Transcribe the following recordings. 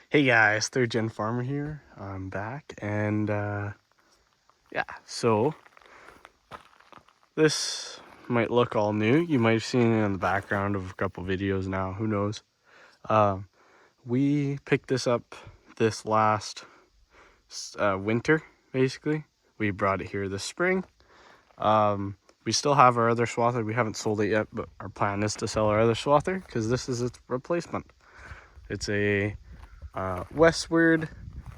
Hey guys, third gen farmer here. I'm back, and yeah, so this might look all new. You might have seen it in the background of a couple videos now, who knows. We picked this up this last winter, basically. We brought it here this spring. We still have our other swather. We haven't sold it yet, but our plan is to sell our other swather because this is its replacement. It's a Westward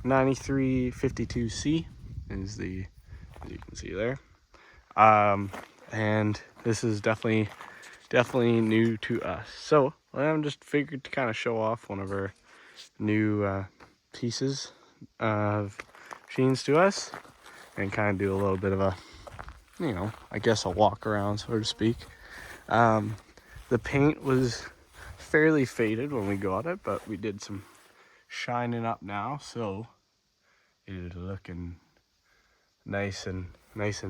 9352C is the, as you can see there. And this is definitely new to us. So I'm just figured to kind of show off one of our new pieces of machines to us and kind of do a little bit of a, I guess a walk around, so to speak. The paint was fairly faded when we got it, but we did some shining up now, so it is looking nice and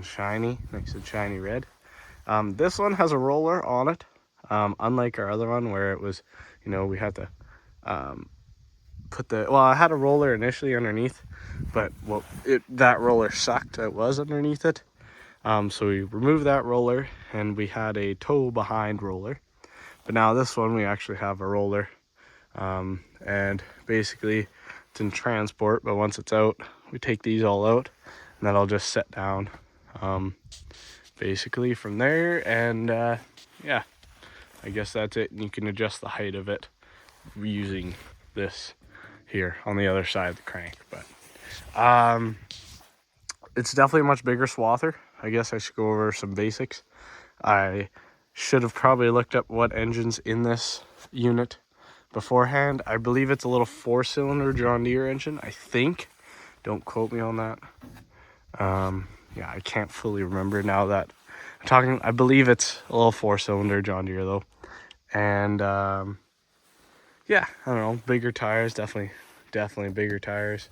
shiny red. This one has a roller on it, unlike our other one where it was, we had to I had a roller initially underneath, but that roller sucked. It was underneath it, so we removed that roller and we had a tow behind roller. But now this one we actually have a roller, and basically it's in transport, but once it's out we take these all out and then I'll just set down basically from there, and yeah, I guess that's it. And you can adjust the height of it using this here on the other side of the crank. But it's definitely a much bigger swather. I guess I should go over some basics. I should have probably looked up what engine's in this unit beforehand. I believe it's a little 4-cylinder John Deere engine, I think. Don't quote me on that. Yeah, I can't fully remember now that I'm talking. I believe it's a little 4-cylinder John Deere though. And yeah, I don't know, bigger tires, definitely bigger tires.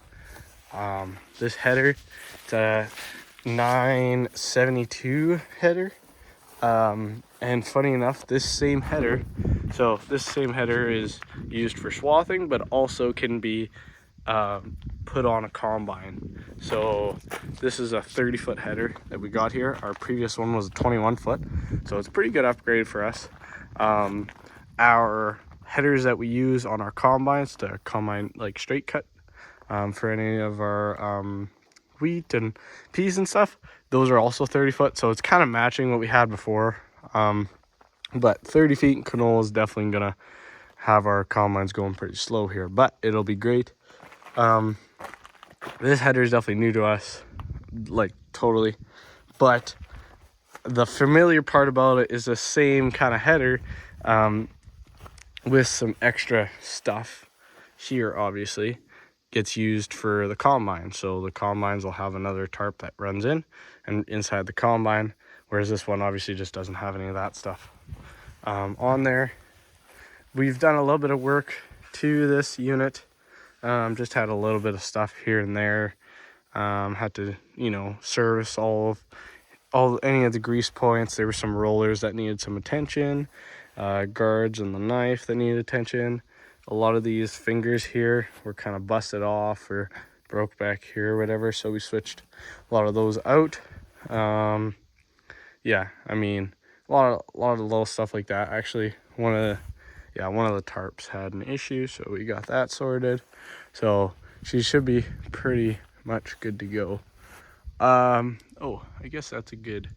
This header, it's a 972 header. And funny enough, this same header is used for swathing, but also can be put on a combine. So this is a 30-foot header that we got here. Our previous one was a 21-foot, so it's a pretty good upgrade for us. Our headers that we use on our combines to combine like straight cut for any of our wheat and peas and stuff, those are also 30-foot, so it's kind of matching what we had before. But 30 feet in canola is definitely gonna have our combines going pretty slow here, but it'll be great. This header is definitely new to us, like totally, but the familiar part about it is the same kind of header with some extra stuff here. Obviously gets used for the combine, so the combines will have another tarp that runs in and inside the combine, whereas this one obviously just doesn't have any of that stuff on there. We've done a little bit of work to this unit, just had a little bit of stuff here and there. Had to service any of the grease points. There were some rollers that needed some attention, guards and the knife that needed attention. A lot of these fingers here were kind of busted off or broke back here or whatever, so we switched a lot of those out. Yeah, I mean, a lot of little stuff like that. Actually, one of the tarps had an issue, so we got that sorted. So she should be pretty much good to go. Oh, I guess that's a good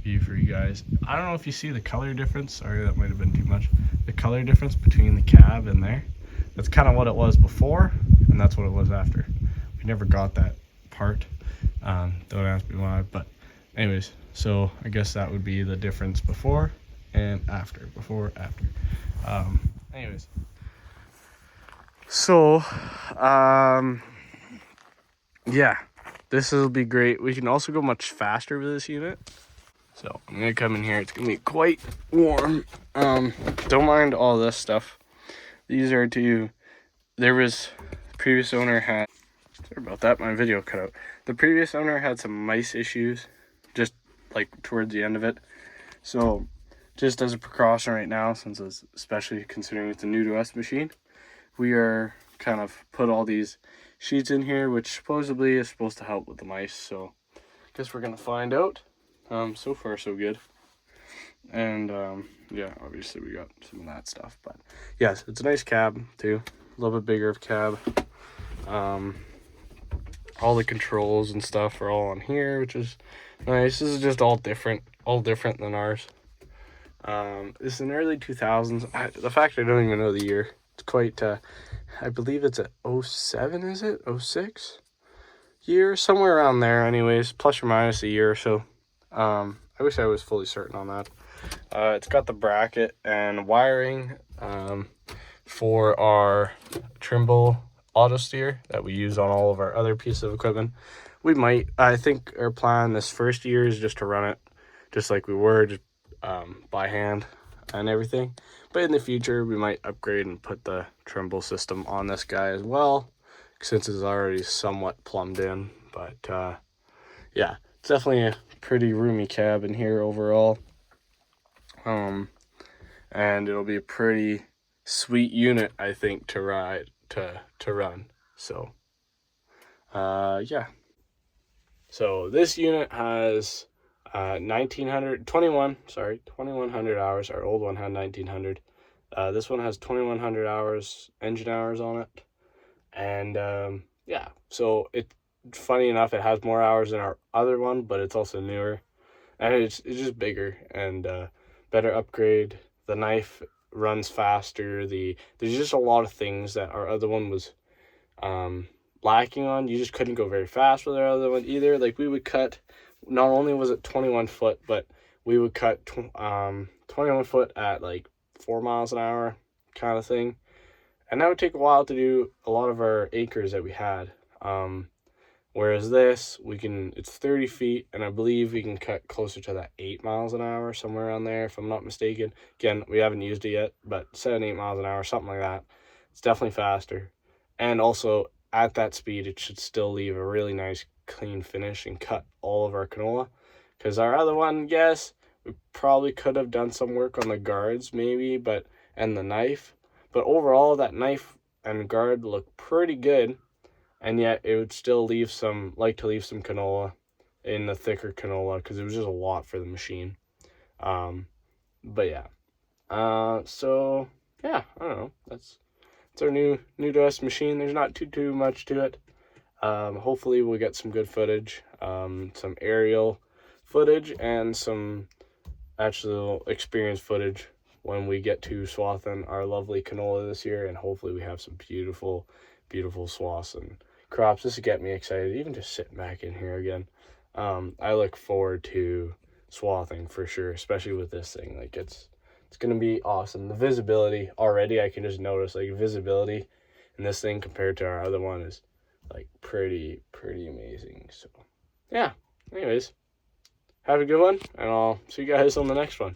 view for you guys. I don't know if you see the color difference. Sorry, that might have been too much. The color difference between the cab and there. That's kind of what it was before, and that's what it was after. We never got that part. Don't ask me why, but anyways, so I guess that would be the difference before and after. Anyways, so yeah, this will be great. We can also go much faster with this unit. So I'm gonna come in here. It's gonna be quite warm. Don't mind all this stuff. These are there was, the previous owner had, sorry about that, my video cut out. The previous owner had some mice issues just like towards the end of it. So just as a precaution right now, since it's, especially considering it's a new to us machine, we are kind of put all these sheets in here, which supposedly is supposed to help with the mice. So I guess we're gonna find out. So far so good. And yeah, obviously we got some of that stuff, but yes, it's a nice cab too, a little bit bigger of cab. All the controls and stuff are all on here, which is nice. This is just all different than ours. This is in early 2000s. The fact I don't even know the year, it's quite I believe it's a 07, is it 06 year, somewhere around there anyways, plus or minus a year or so. I wish I was fully certain on that. It's got the bracket and wiring for our Trimble auto steer that we use on all of our other pieces of equipment. I think our plan this first year is just to run it just like we were, just by hand and everything. But in the future, we might upgrade and put the Trimble system on this guy as well, since it's already somewhat plumbed in. But yeah, it's definitely a pretty roomy cab in here overall. And it'll be a pretty sweet unit, I think, to ride to run. So yeah. So this unit has 2100 hours. Our old one had 1900. This one has 2100 hours engine hours on it. And yeah, so it's funny enough, it has more hours than our other one, but it's also newer, and it's just bigger and better upgrade. The knife runs faster. There's just a lot of things that our other one was lacking on. You just couldn't go very fast with our other one either. Like, we would cut, not only was it 21 foot, but we would cut 21 foot at like 4 miles an hour kind of thing, and that would take a while to do a lot of our acres that we had. Whereas this, it's 30 feet, and I believe we can cut closer to that 8 miles an hour, somewhere around there, if I'm not mistaken. Again, we haven't used it yet, but 7-8 miles an hour, something like that. It's definitely faster. And also, at that speed, it should still leave a really nice, clean finish and cut all of our canola. Because our other one, yes, we probably could have done some work on the guards, maybe, and the knife. But overall, that knife and guard look pretty good. And yet it would still leave some canola in the thicker canola, because it was just a lot for the machine. But yeah. So yeah, I don't know. It's our new to us machine. There's not too much to it. Hopefully we'll get some good footage, some aerial footage, and some actual experience footage when we get to swathing our lovely canola this year. And hopefully we have some beautiful swaths and crops. This will get me excited, even just sitting back in here again. I look forward to swathing for sure, especially with this thing. Like, it's gonna be awesome. The visibility already, I can just notice, like, visibility in this thing compared to our other one is like pretty amazing. So yeah, anyways, have a good one, and I'll see you guys on the next one.